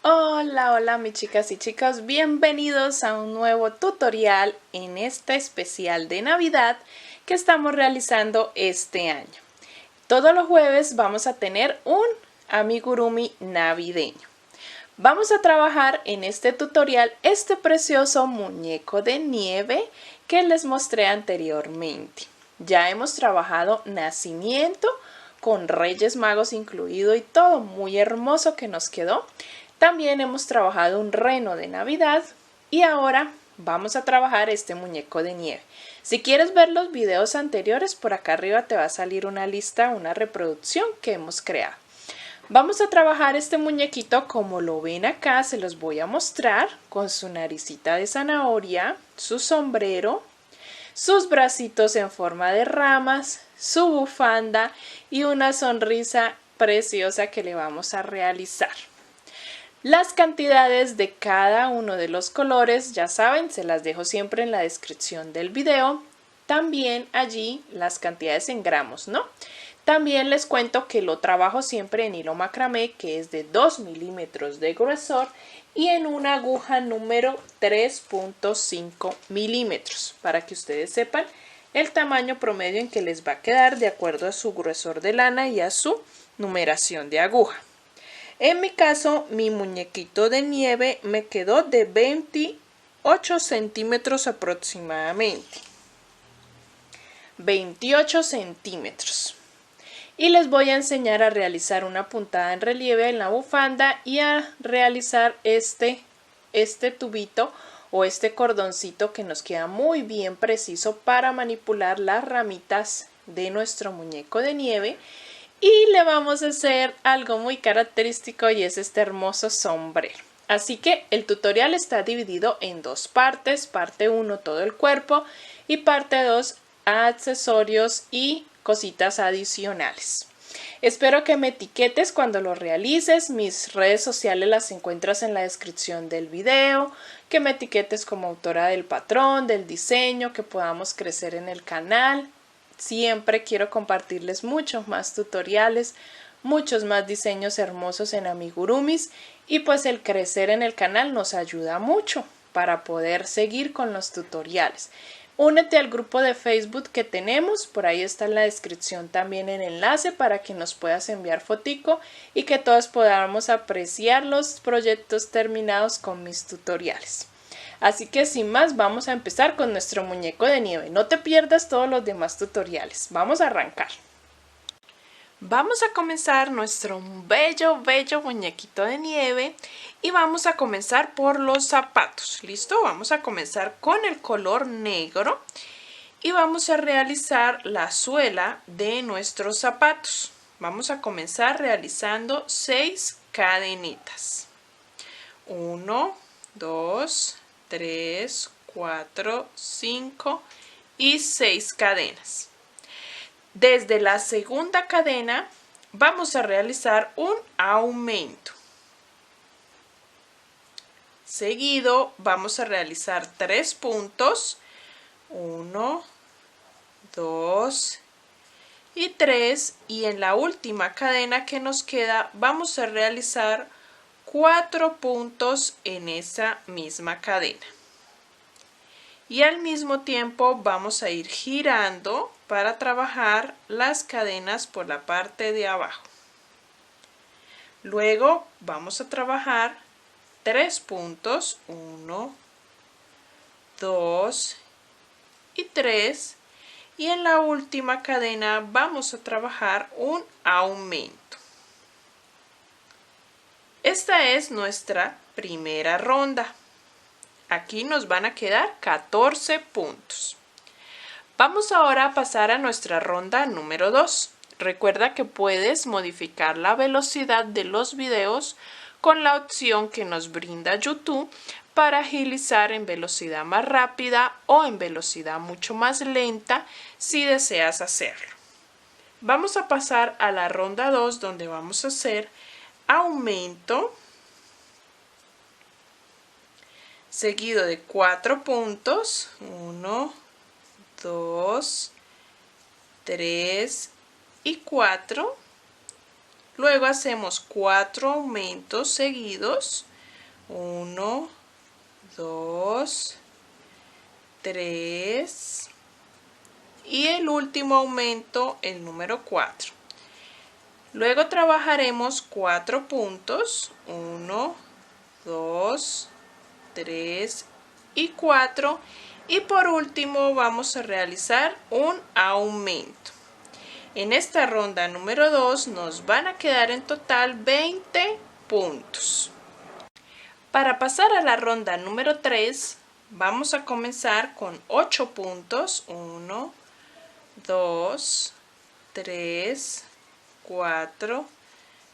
Hola, hola mis chicas y chicos, bienvenidos a un nuevo tutorial en este especial de Navidad que estamos realizando este año. Todos los jueves vamos a tener un amigurumi navideño. Vamos a trabajar en este tutorial este precioso muñeco de nieve que les mostré anteriormente. Ya hemos trabajado nacimiento con Reyes Magos incluido y todo muy hermoso que nos quedó. También hemos trabajado un reno de Navidad y ahora vamos a trabajar este muñeco de nieve. Si quieres ver los videos anteriores, por acá arriba te va a salir una lista, una reproducción que hemos creado. Vamos a trabajar este muñequito como lo ven acá, se los voy a mostrar con su naricita de zanahoria, su sombrero, sus bracitos en forma de ramas, su bufanda y una sonrisa preciosa que le vamos a realizar. Las cantidades de cada uno de los colores, ya saben, se las dejo siempre en la descripción del video. También allí las cantidades en gramos, ¿no? También les cuento que lo trabajo siempre en hilo macramé, que es de 2 milímetros de gruesor y en una aguja número 3.5 milímetros, para que ustedes sepan el tamaño promedio en que les va a quedar de acuerdo a su gruesor de lana y a su numeración de aguja. En mi caso, mi muñequito de nieve me quedó de 28 centímetros aproximadamente. 28 centímetros. Y les voy a enseñar a realizar una puntada en relieve en la bufanda y a realizar este tubito o este cordoncito que nos queda muy bien preciso para manipular las ramitas de nuestro muñeco de nieve. Y le vamos a hacer algo muy característico y es este hermoso sombrero. Así que el tutorial está dividido en dos partes. Parte 1 todo el cuerpo y parte 2 accesorios y cositas adicionales. Espero que me etiquetes cuando lo realices. Mis redes sociales las encuentras en la descripción del video. Que me etiquetes como autora del patrón, del diseño, que podamos crecer en el canal. Siempre quiero compartirles muchos más tutoriales, muchos más diseños hermosos en amigurumis y pues el crecer en el canal nos ayuda mucho para poder seguir con los tutoriales. Únete al grupo de Facebook que tenemos, por ahí está en la descripción también el enlace para que nos puedas enviar fotico y que todos podamos apreciar los proyectos terminados con mis tutoriales. Así que sin más vamos a empezar con nuestro muñeco de nieve. No te pierdas todos los demás tutoriales. Vamos a arrancar. Vamos a comenzar nuestro bello muñequito de nieve y vamos a comenzar por los zapatos. ¿Listo? Vamos a comenzar con el color negro y vamos a realizar la suela de nuestros zapatos. Vamos a comenzar realizando 6 cadenitas. 1, 2, 3, 4, 5 y 6 cadenas. Desde la segunda cadena vamos a realizar un aumento. Seguido vamos a realizar 3 puntos. 1, 2 y 3. Y en la última cadena que nos queda vamos a realizar 4 puntos en esa misma cadena. Y al mismo tiempo vamos a ir girando para trabajar las cadenas por la parte de abajo. Luego vamos a trabajar 3 puntos, 1, 2 y 3. Y en la última cadena vamos a trabajar un aumento. Esta es nuestra primera ronda. Aquí nos van a quedar 14 puntos. Vamos ahora a pasar a nuestra ronda número 2. Recuerda que puedes modificar la velocidad de los videos con la opción que nos brinda YouTube para agilizar en velocidad más rápida o en velocidad mucho más lenta si deseas hacerlo. Vamos a pasar a la ronda 2 donde vamos a hacer aumento seguido de 4 puntos, 1, 2, 3 y 4. Luego hacemos 4 aumentos seguidos 1, 2, 3 y el último aumento, el número 4. Luego trabajaremos 4 puntos, 1, 2, 3 y 4, y por último vamos a realizar un aumento. En esta ronda número 2 nos van a quedar en total 20 puntos. Para pasar a la ronda número 3 vamos a comenzar con 8 puntos, 1, 2, 3, 4,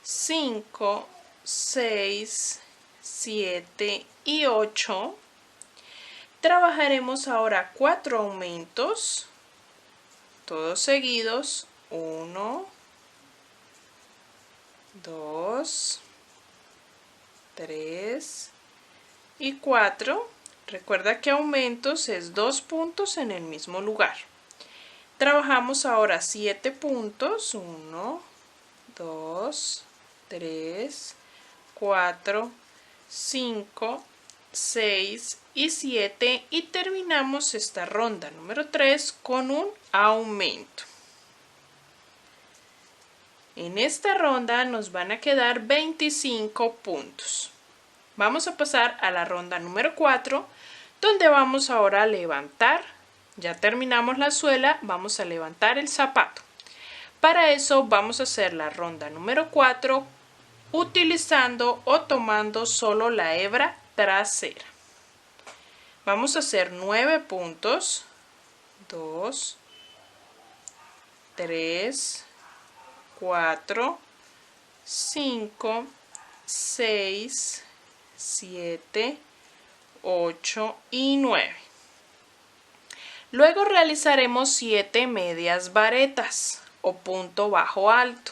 5, 6, 7 y 8. Trabajaremos ahora 4 aumentos, todos seguidos, 1, 2, 3 y 4. Recuerda que aumentos es 2 puntos en el mismo lugar. Trabajamos ahora 7 puntos, 1, 2, 3, 4, 5, 6 y 7 y terminamos esta ronda número 3 con un aumento. En esta ronda nos van a quedar 25 puntos. Vamos a pasar a la ronda número 4, donde vamos ahora a levantar. Ya terminamos la suela, vamos a levantar el zapato. Para eso vamos a hacer la ronda número 4 utilizando o tomando solo la hebra trasera. Vamos a hacer 9 puntos, 2, 3, 4, 5, 6, 7, 8 y 9. Luego realizaremos 7 medias varetas o punto bajo alto.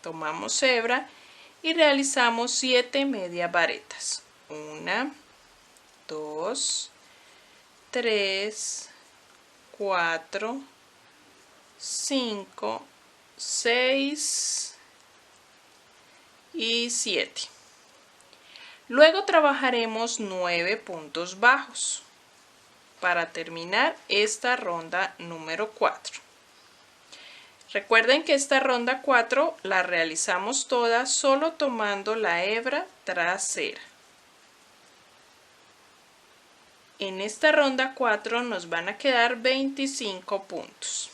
Tomamos hebra y realizamos 7 medias varetas. 1, 2, 3, 4, 5, 6 y 7. Luego trabajaremos 9 puntos bajos para terminar esta ronda número 4. Recuerden que esta ronda 4 la realizamos toda solo tomando la hebra trasera. En esta ronda 4 nos van a quedar 25 puntos.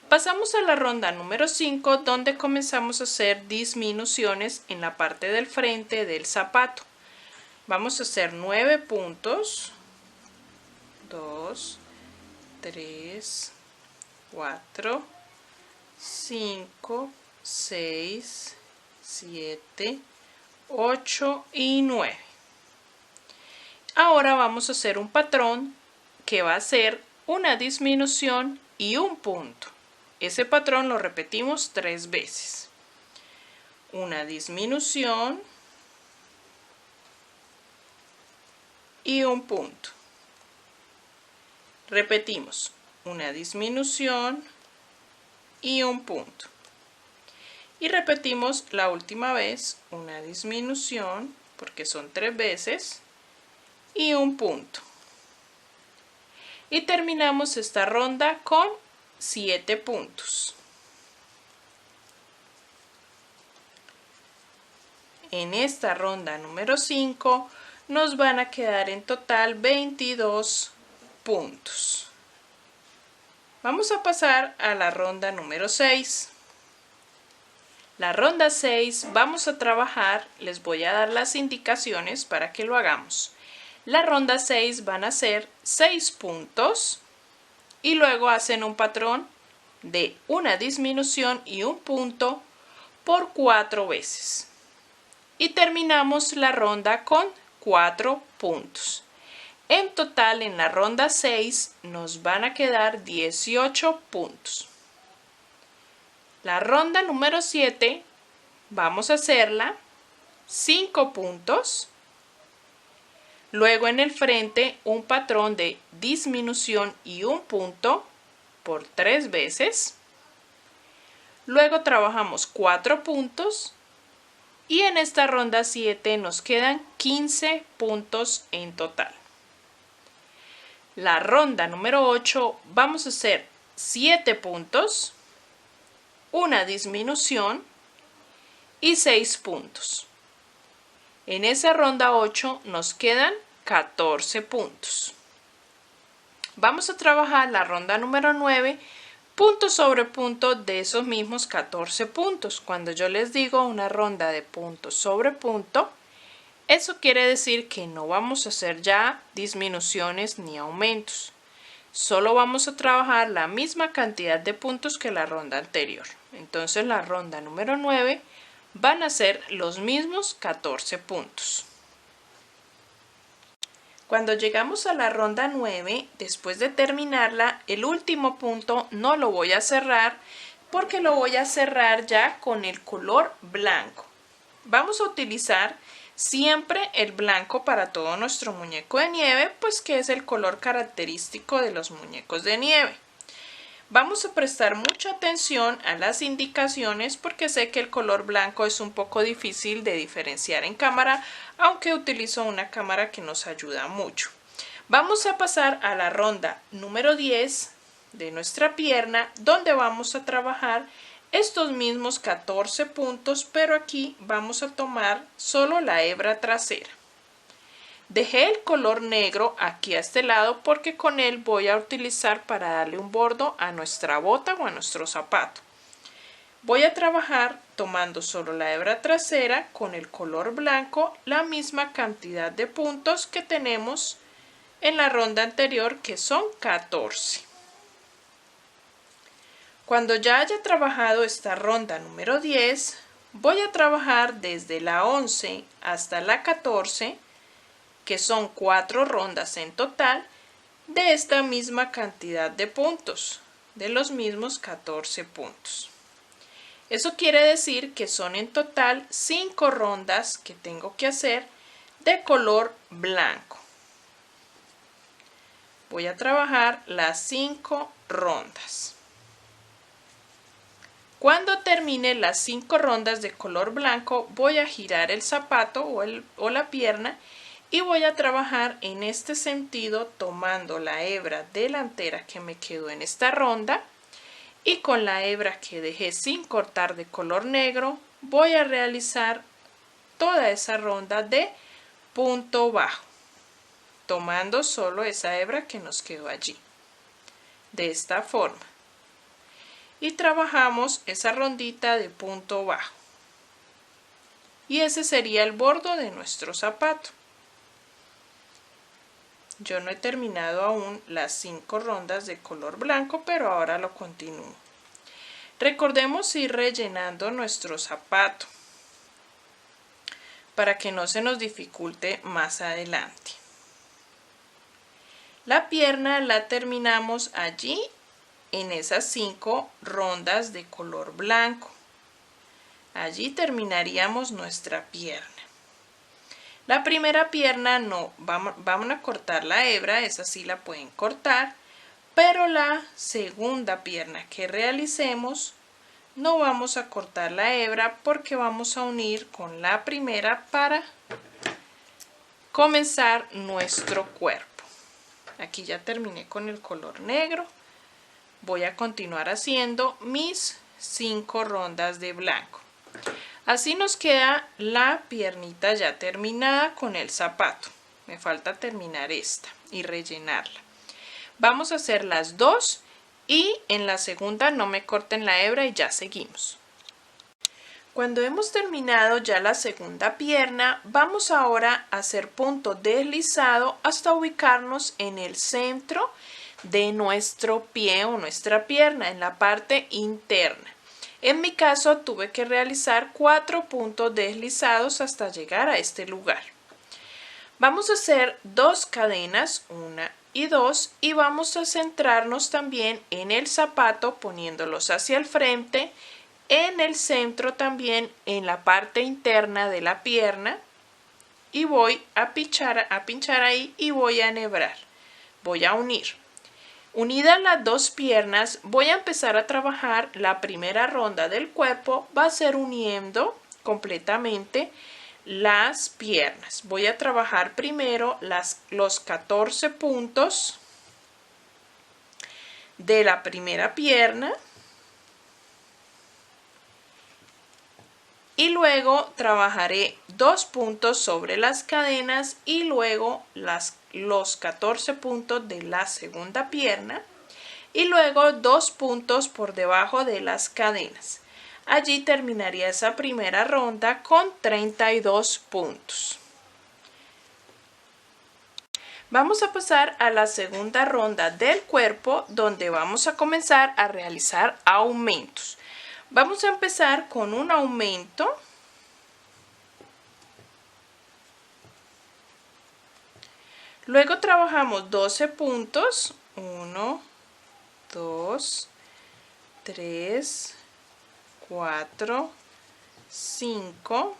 Pasamos a la ronda número 5, donde comenzamos a hacer disminuciones en la parte del frente del zapato. Vamos a hacer 9 puntos, 2, 3, 4, 5, 6, 7, 8 y 9. Ahora vamos a hacer un patrón que va a ser una disminución y un punto. Ese patrón lo repetimos 3 veces. Una disminución y un punto. Repetimos, una disminución y un punto. Y repetimos la última vez, una disminución, porque son 3 veces, y un punto. Y terminamos esta ronda con 7 puntos. En esta ronda número 5 nos van a quedar en total 22 puntos. Vamos a pasar a la ronda número 6. La ronda 6 vamos a trabajar, les voy a dar las indicaciones para que lo hagamos. La ronda 6 van a ser 6 puntos y luego hacen un patrón de una disminución y un punto por 4 veces. Y terminamos la ronda con 4 puntos. En total, en la ronda 6 nos van a quedar 18 puntos. La ronda número 7 vamos a hacerla 5 puntos. Luego en el frente un patrón de disminución y un punto por 3 veces. Luego trabajamos 4 puntos, Y en esta ronda 7 nos quedan 15 puntos en total. La ronda número 8 vamos a hacer 7 puntos, una disminución y 6 puntos. En esa ronda 8 nos quedan 14 puntos. Vamos a trabajar la ronda número 9, punto sobre punto de esos mismos 14 puntos. Cuando yo les digo una ronda de punto sobre punto, eso quiere decir que no vamos a hacer ya disminuciones ni aumentos. Solo vamos a trabajar la misma cantidad de puntos que la ronda anterior. Entonces la ronda número 9 van a ser los mismos 14 puntos. Cuando llegamos a la ronda 9, después de terminarla, el último punto no lo voy a cerrar porque lo voy a cerrar ya con el color blanco. Vamos a utilizar siempre el blanco para todo nuestro muñeco de nieve, pues que es el color característico de los muñecos de nieve. Vamos a prestar mucha atención a las indicaciones porque sé que el color blanco es un poco difícil de diferenciar en cámara, aunque utilizo una cámara que nos ayuda mucho. Vamos a pasar a la ronda número 10 de nuestra pierna, donde vamos a trabajar estos mismos 14 puntos, pero aquí vamos a tomar solo la hebra trasera. Dejé el color negro aquí a este lado porque con él voy a utilizar para darle un bordo a nuestra bota o a nuestro zapato. Voy a trabajar tomando solo la hebra trasera con el color blanco, la misma cantidad de puntos que tenemos en la ronda anterior, que son 14. Cuando ya haya trabajado esta ronda número 10, voy a trabajar desde la 11 hasta la 14, que son 4 rondas en total, de esta misma cantidad de puntos, de los mismos 14 puntos. Eso quiere decir que son en total 5 rondas que tengo que hacer de color blanco. Voy a trabajar las 5 rondas. Cuando termine las 5 rondas de color blanco, voy a girar el zapato o la pierna y voy a trabajar en este sentido tomando la hebra delantera que me quedó en esta ronda y con la hebra que dejé sin cortar de color negro voy a realizar toda esa ronda de punto bajo, tomando solo esa hebra que nos quedó allí, de esta forma. Y trabajamos esa rondita de punto bajo. Y ese sería el bordo de nuestro zapato. Yo no he terminado aún las 5 rondas de color blanco, pero ahora lo continúo. Recordemos ir rellenando nuestro zapato para que no se nos dificulte más adelante. La pierna la terminamos allí en esas 5 rondas de color blanco. Allí terminaríamos nuestra pierna. La primera pierna no, vamos a cortar la hebra, esa sí la pueden cortar, pero la segunda pierna que realicemos no vamos a cortar la hebra porque vamos a unir con la primera para comenzar nuestro cuerpo. Aquí ya terminé con el color negro. Voy a continuar haciendo mis 5 rondas de blanco. Así nos queda la piernita ya terminada con el zapato. Me falta terminar esta y rellenarla. Vamos a hacer las 2 y en la segunda no me corten la hebra y ya seguimos. Cuando hemos terminado ya la segunda pierna, vamos ahora a hacer punto deslizado hasta ubicarnos en el centro de nuestro pie o nuestra pierna, en la parte interna. En mi caso tuve que realizar 4 puntos deslizados hasta llegar a este lugar. Vamos a hacer 2 cadenas, 1 y 2, y vamos a centrarnos también en el zapato poniéndolos hacia el frente, en el centro también en la parte interna de la pierna, y voy a pinchar ahí y voy a enhebrar, voy a unir. Unidas las 2 piernas, voy a empezar a trabajar la primera ronda del cuerpo, va a ser uniendo completamente las piernas. Voy a trabajar primero los 14 puntos de la primera pierna y luego trabajaré 2 puntos sobre las cadenas y luego los 14 puntos de la segunda pierna y luego 2 puntos por debajo de las cadenas. Allí terminaría esa primera ronda con 32 puntos. Vamos a pasar a la segunda ronda del cuerpo, donde vamos a comenzar a realizar aumentos. Vamos a empezar con un aumento. Luego trabajamos 12 puntos. 1, 2, 3, 4, 5,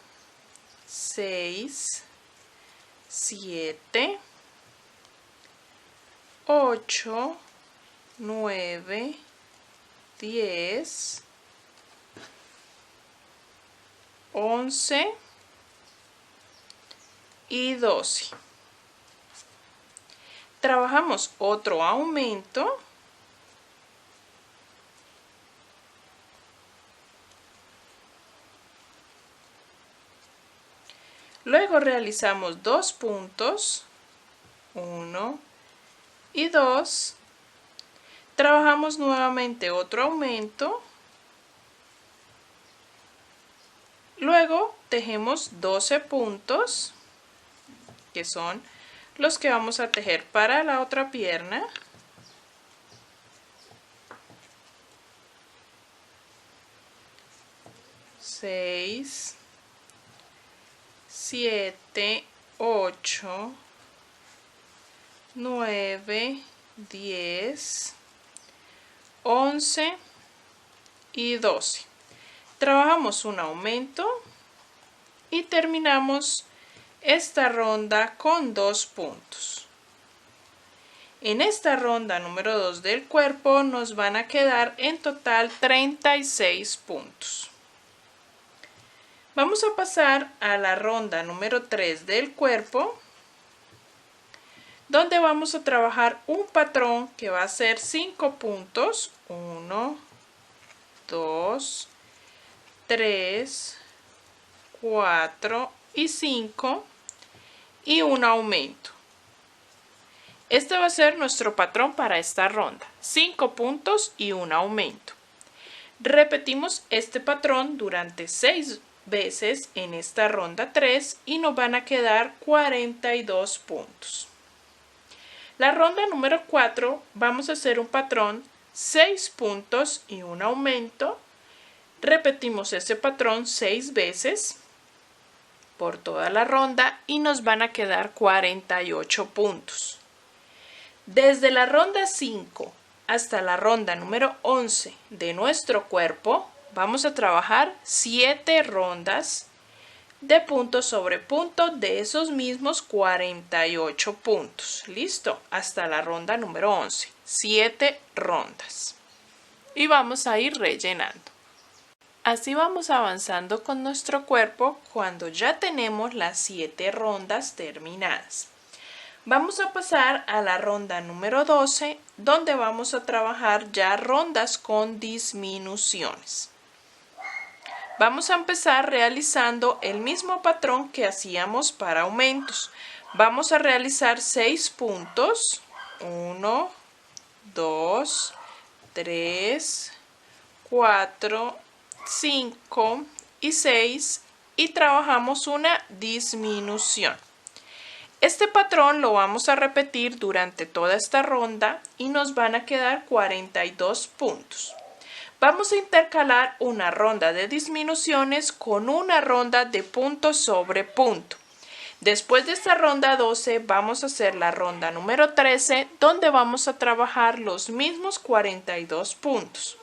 6, 7, 8, 9, 10, 11 y 12. Trabajamos otro aumento. Luego realizamos 2 puntos, 1 y 2. Trabajamos nuevamente otro aumento. Luego tejemos 12 puntos, que son los que vamos a tejer para la otra pierna. Seis, 7, 8, 9, 10, 11 y 12. Trabajamos un aumento y terminamos esta ronda con 2 puntos. En esta ronda número 2 del cuerpo nos van a quedar en total 36 puntos. Vamos a pasar a la ronda número 3 del cuerpo, donde vamos a trabajar un patrón que va a ser 5 puntos. 1, 2, 3, 4 y 5 y un aumento. Este va a ser nuestro patrón para esta ronda. 5 puntos y un aumento. Repetimos este patrón durante 6 veces en esta ronda 3 y nos van a quedar 42 puntos. La ronda número 4 vamos a hacer un patrón 6 puntos y un aumento. Repetimos ese patrón 6 veces por toda la ronda y nos van a quedar 48 puntos. Desde la ronda 5 hasta la ronda número 11 de nuestro cuerpo vamos a trabajar 7 rondas de punto sobre punto de esos mismos 48 puntos. Listo, hasta la ronda número 11. 7 rondas. Y vamos a ir rellenando. Así vamos avanzando con nuestro cuerpo cuando ya tenemos las 7 rondas terminadas. Vamos a pasar a la ronda número 12, donde vamos a trabajar ya rondas con disminuciones. Vamos a empezar realizando el mismo patrón que hacíamos para aumentos. Vamos a realizar 6 puntos. 1, 2, 3, 4, 5 y 6 y trabajamos una disminución. Este patrón lo vamos a repetir durante toda esta ronda y nos van a quedar 42 puntos. Vamos a intercalar una ronda de disminuciones con una ronda de punto sobre punto. Después de esta ronda 12 vamos a hacer la ronda número 13, donde vamos a trabajar los mismos 42 puntos.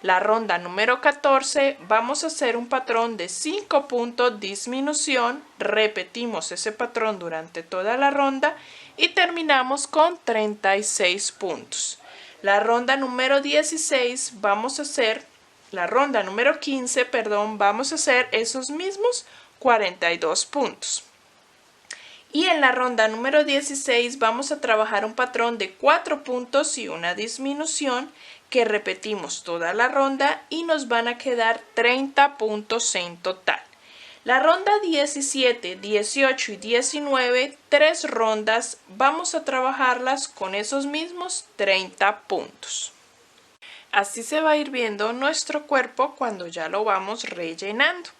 La ronda número 14 vamos a hacer un patrón de 5 puntos disminución, repetimos ese patrón durante toda la ronda y terminamos con 36 puntos. La ronda número 16 vamos a hacer la ronda número 15, perdón, vamos a hacer esos mismos 42 puntos. Y en la ronda número 16 vamos a trabajar un patrón de 4 puntos y una disminución que repetimos toda la ronda y nos van a quedar 30 puntos en total. La ronda 17, 18 y 19, 3 rondas, vamos a trabajarlas con esos mismos 30 puntos. Así se va a ir viendo nuestro cuerpo cuando ya lo vamos rellenando.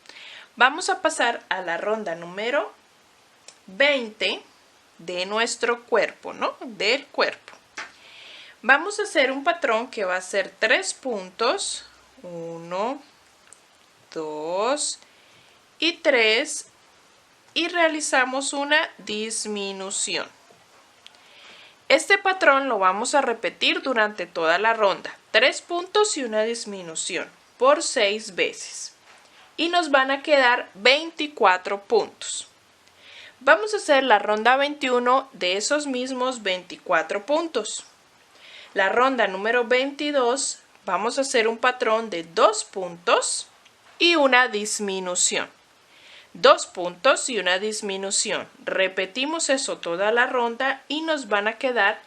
Vamos a pasar a la ronda número 20 de nuestro cuerpo, ¿no? Del cuerpo. Vamos a hacer un patrón que va a ser 3 puntos, 1, 2 y 3, y realizamos una disminución. Este patrón lo vamos a repetir durante toda la ronda, 3 puntos y una disminución por 6 veces, y nos van a quedar 24 puntos. Vamos a hacer la ronda 21 de esos mismos 24 puntos. La ronda número 22 vamos a hacer un patrón de 2 puntos y una disminución. 2 puntos y una disminución. Repetimos eso toda la ronda y nos van a quedar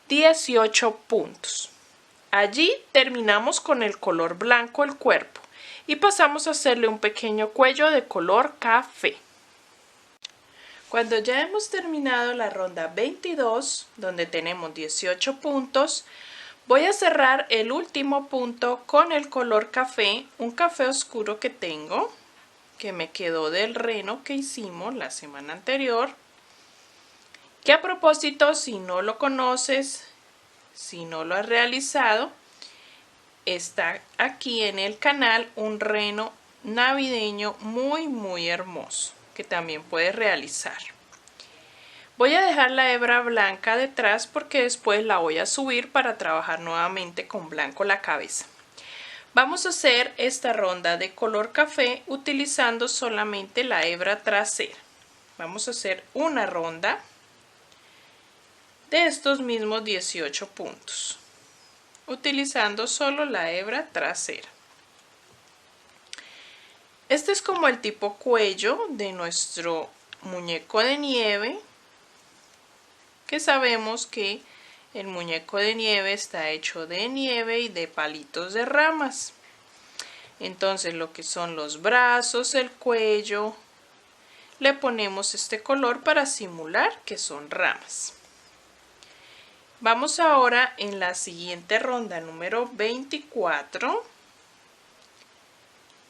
18 puntos. Allí terminamos con el color blanco el cuerpo y pasamos a hacerle un pequeño cuello de color café. Cuando ya hemos terminado la ronda 22, donde tenemos 18 puntos, voy a cerrar el último punto con el color café, un café oscuro que tengo, que me quedó del reno que hicimos la semana anterior, que a propósito, si no lo conoces, si no lo has realizado, está aquí en el canal un reno navideño muy hermoso que también puedes realizar. Voy a dejar la hebra blanca detrás porque después la voy a subir para trabajar nuevamente con blanco la cabeza. Vamos a hacer esta ronda de color café utilizando solamente la hebra trasera. Vamos a hacer una ronda de estos mismos 18 puntos, utilizando solo la hebra trasera. Este es como el tipo cuello de nuestro muñeco de nieve, que sabemos que el muñeco de nieve está hecho de nieve y de palitos de ramas. Entonces lo que son los brazos, el cuello, le ponemos este color para simular que son ramas. Vamos ahora en la siguiente ronda número 24.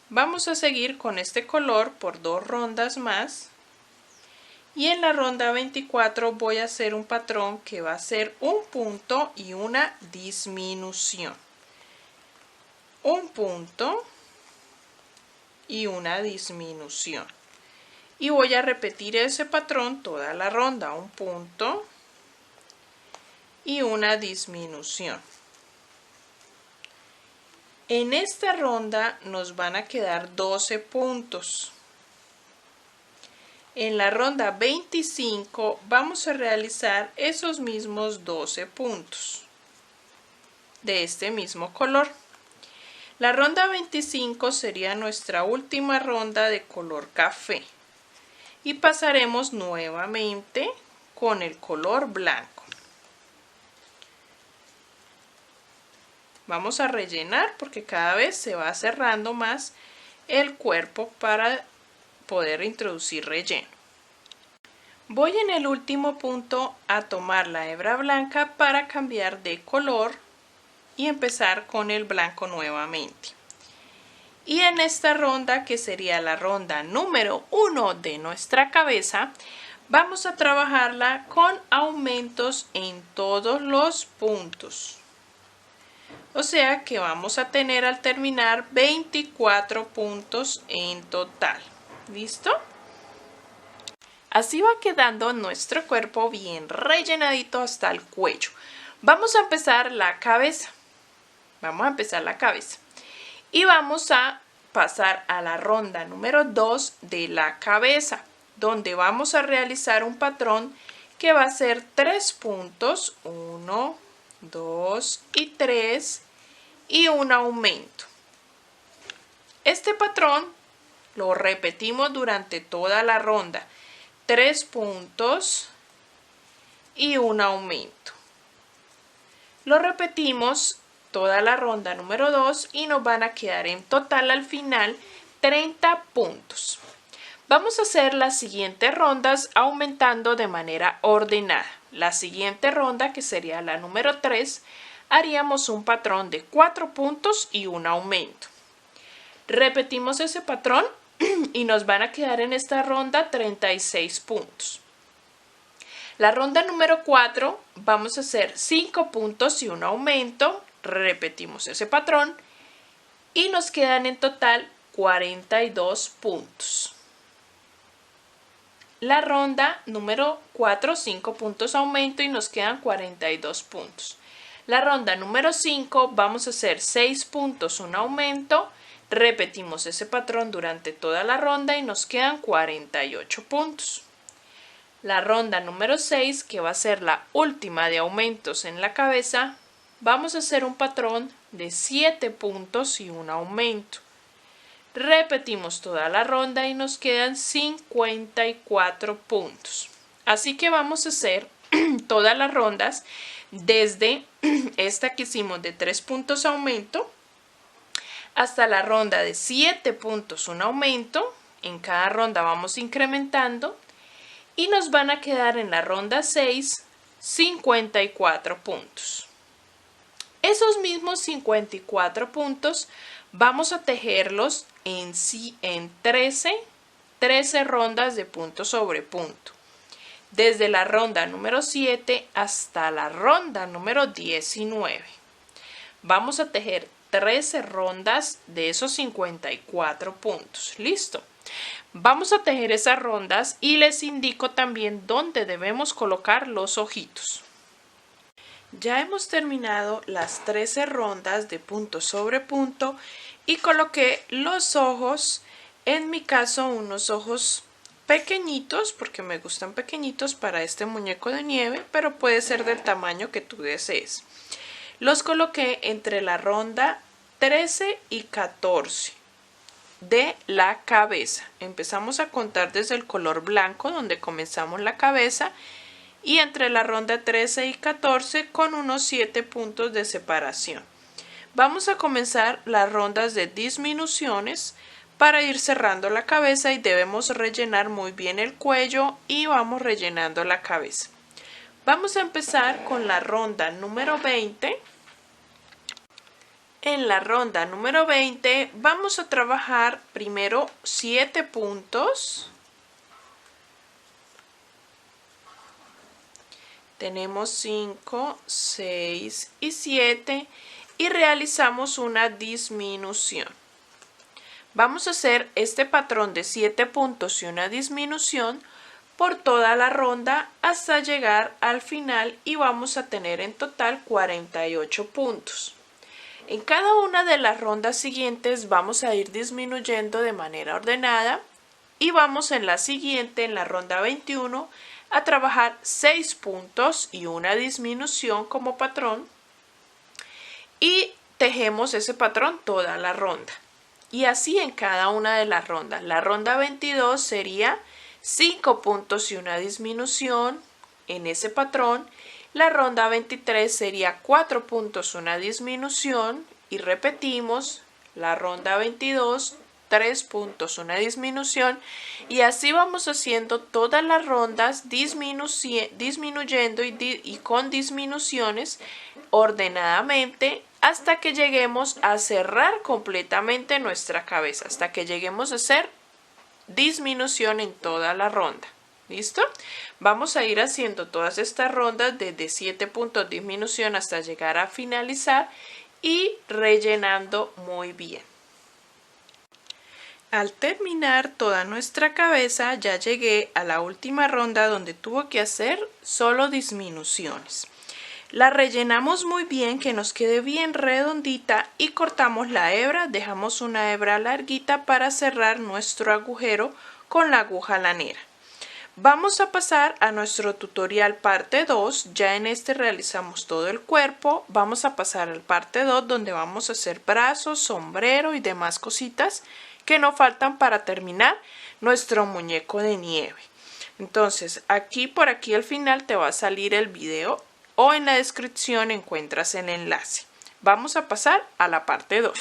Vamos a seguir con este color por 2 rondas más. Y en la ronda 24 voy a hacer un patrón que va a ser un punto y una disminución. Un punto y una disminución. Y voy a repetir ese patrón toda la ronda. Un punto y una disminución. En esta ronda nos van a quedar 12 puntos. En la ronda 25 vamos a realizar esos mismos 12 puntos de este mismo color. La ronda 25 sería nuestra última ronda de color café y pasaremos nuevamente con el color blanco. Vamos a rellenar porque cada vez se va cerrando más el cuerpo para poder introducir relleno. Voy en el último punto a tomar la hebra blanca para cambiar de color y empezar con el blanco nuevamente. Y en esta ronda, que sería la ronda número 1 de nuestra cabeza, vamos a trabajarla con aumentos en todos los puntos. O sea que vamos a tener al terminar 24 puntos en total. ¿Listo? Así va quedando nuestro cuerpo bien rellenadito hasta el cuello. Vamos a empezar la cabeza. Y vamos a pasar a la ronda número 2 de la cabeza, donde vamos a realizar un patrón que va a ser 3 puntos, 1, 2 y 3, y un aumento. Este patrón lo repetimos durante toda la ronda. 3 puntos y un aumento. Lo repetimos toda la ronda número 2 y nos van a quedar en total al final 30 puntos. Vamos a hacer las siguientes rondas aumentando de manera ordenada. La siguiente ronda, que sería la número 3, haríamos un patrón de 4 puntos y un aumento. Repetimos ese patrón y nos van a quedar en esta ronda 36 puntos. La ronda número 4 vamos a hacer 5 puntos y un aumento. Repetimos ese patrón y nos quedan en total 42 puntos. La ronda número 4, 5 puntos aumento y nos quedan 42 puntos. La ronda número 5 vamos a hacer 6 puntos, un aumento. Repetimos ese patrón durante toda la ronda y nos quedan 48 puntos. La ronda número 6, que va a ser la última de aumentos en la cabeza, vamos a hacer un patrón de 7 puntos y un aumento. Repetimos toda la ronda y nos quedan 54 puntos. Así que vamos a hacer todas las rondas desde esta que hicimos de 3 puntos aumento hasta la ronda de 7 puntos un aumento. En cada ronda vamos incrementando y nos van a quedar en la ronda 6 54 puntos. Esos mismos 54 puntos vamos a tejerlos en 13 rondas de punto sobre punto. Desde la ronda número 7 hasta la ronda número 19. Vamos a tejer 13 rondas de esos 54 puntos. Listo. Vamos a tejer esas rondas y les indico también dónde debemos colocar los ojitos. Ya hemos terminado las 13 rondas de punto sobre punto y coloqué los ojos, en mi caso unos ojos pequeñitos porque me gustan pequeñitos para este muñeco de nieve, pero puede ser del tamaño que tú desees. Los coloqué entre la ronda 13 y 14 de la cabeza. Empezamos a contar desde el color blanco donde comenzamos la cabeza y entre la ronda 13 y 14 con unos 7 puntos de separación. Vamos a comenzar las rondas de disminuciones para ir cerrando la cabeza y debemos rellenar muy bien el cuello y vamos rellenando la cabeza. Vamos a empezar con la ronda número 20. En la ronda número 20 vamos a trabajar primero 7 puntos. Tenemos 5, 6 y 7 y realizamos una disminución. Vamos a hacer este patrón de 7 puntos y una disminución por toda la ronda hasta llegar al final y vamos a tener en total 48 puntos. En cada una de las rondas siguientes vamos a ir disminuyendo de manera ordenada y vamos en la siguiente, en la ronda 21, a trabajar 6 puntos y una disminución como patrón y tejemos ese patrón toda la ronda. Y así en cada una de las rondas. La ronda 22 sería 5 puntos y una disminución en ese patrón. La ronda 23 sería 4 puntos, una disminución y repetimos la ronda 22, 3 puntos, una disminución y así vamos haciendo todas las rondas disminuyendo y con disminuciones ordenadamente hasta que lleguemos a cerrar completamente nuestra cabeza, hasta que lleguemos a hacer disminución en toda la ronda. ¿Listo? Vamos a ir haciendo todas estas rondas desde 7 puntos de disminución hasta llegar a finalizar y rellenando muy bien. Al terminar toda nuestra cabeza ya llegué a la última ronda donde tuvo que hacer solo disminuciones. La rellenamos muy bien, que nos quede bien redondita y cortamos la hebra, dejamos una hebra larguita para cerrar nuestro agujero con la aguja lanera. Vamos a pasar a nuestro tutorial parte 2, ya en este realizamos todo el cuerpo, vamos a pasar al parte 2 donde vamos a hacer brazos, sombrero y demás cositas que no faltan para terminar nuestro muñeco de nieve. Entonces aquí por aquí al final te va a salir el video o en la descripción encuentras el enlace. Vamos a pasar a la parte 2.